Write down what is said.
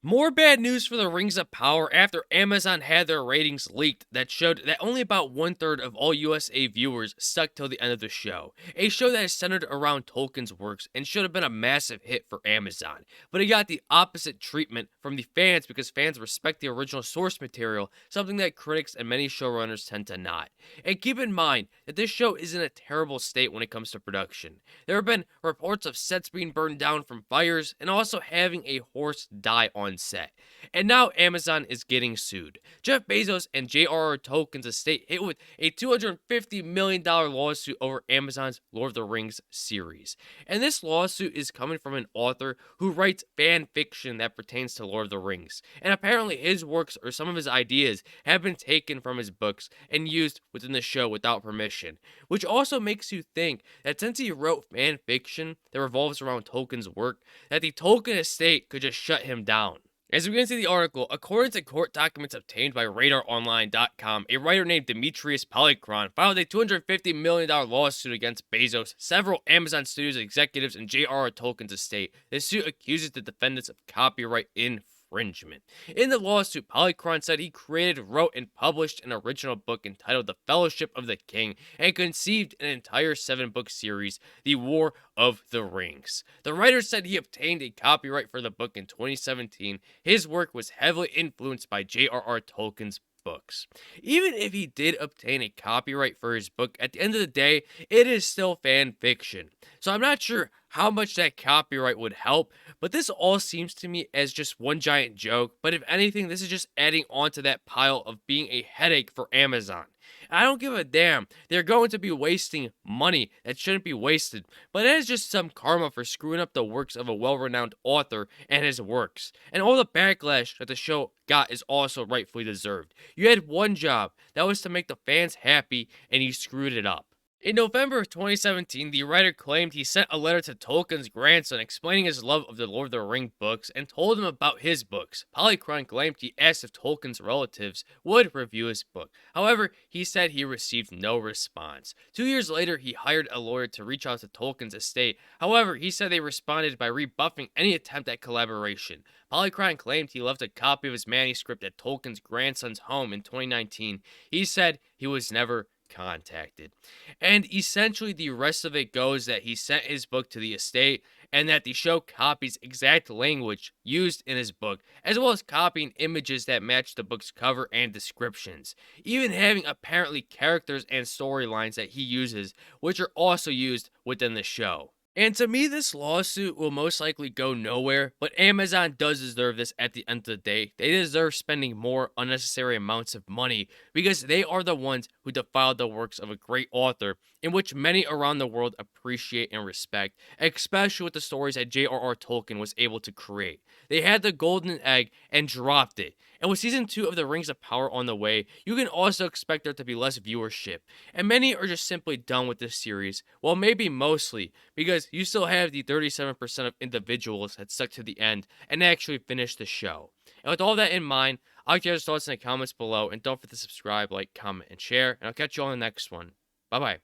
More bad news for the Rings of Power after Amazon had their ratings leaked that showed that only about one-third of all USA viewers stuck till the end of the show. A show that is centered around Tolkien's works and should have been a massive hit for Amazon. But it got the opposite treatment from the fans because fans respect the original source material, something that critics and many showrunners tend to not. And keep in mind that this show is in a terrible state when it comes to production. There have been reports of sets being burned down from fires and also having a horse die on set. And now Amazon is getting sued. Jeff Bezos and J.R.R. Tolkien's estate hit with a $250 million lawsuit over Amazon's Lord of the Rings series. And this lawsuit is coming from an author who writes fan fiction that pertains to Lord of the Rings. And apparently his works or some of his ideas have been taken from his books and used within the show without permission. Which also makes you think that since he wrote fan fiction that revolves around Tolkien's work, that the Tolkien estate could just shut him down. As we get into the article, according to court documents obtained by RadarOnline.com, a writer named Demetrius Polychron filed a $250 million lawsuit against Bezos, several Amazon Studios executives, and J.R.R. Tolkien's estate. The suit accuses the defendants of copyright infringement. In the lawsuit, Polychron said he created, wrote, and published an original book entitled The Fellowship of the King and conceived an entire 7-book series, The War of the Rings. The writer said he obtained a copyright for the book in 2017. His work was heavily influenced by J.R.R. Tolkien's books. Even if he did obtain a copyright for his book, at the end of the day, it is still fan fiction. So I'm not sure how much that copyright would help, but this all seems to me as just one giant joke. But if anything, this is just adding on to that pile of being a headache for Amazon. I don't give a damn. They're going to be wasting money that shouldn't be wasted, but it is just some karma for screwing up the works of a well-renowned author and his works. And all the backlash that the show got is also rightfully deserved. You had one job, that was to make the fans happy, and you screwed it up. In November of 2017, the writer claimed he sent a letter to Tolkien's grandson explaining his love of the Lord of the Rings books and told him about his books. Polychron claimed he asked if Tolkien's relatives would review his book. However, he said he received no response. 2 years later, he hired a lawyer to reach out to Tolkien's estate. However, he said they responded by rebuffing any attempt at collaboration. Polychron claimed he left a copy of his manuscript at Tolkien's grandson's home in 2019. He said he was never contacted. And essentially, the rest of it goes that he sent his book to the estate and that the show copies exact language used in his book, as well as copying images that match the book's cover and descriptions, even having apparently characters and storylines that he uses, which are also used within the show. And to me, this lawsuit will most likely go nowhere, but Amazon does deserve this at the end of the day. They deserve spending more unnecessary amounts of money because they are the ones who defiled the works of a great author in which many around the world appreciate and respect, especially with the stories that J.R.R. Tolkien was able to create. They had the golden egg and dropped it. And with season 2 of The Rings of Power on the way, you can also expect there to be less viewership. And many are just simply done with this series. Well, maybe mostly, because you still have the 37% of individuals that stuck to the end and actually finished the show. And with all that in mind, I'll get your thoughts in the comments below. And don't forget to subscribe, like, comment, and share. And I'll catch you on the next one. Bye-bye.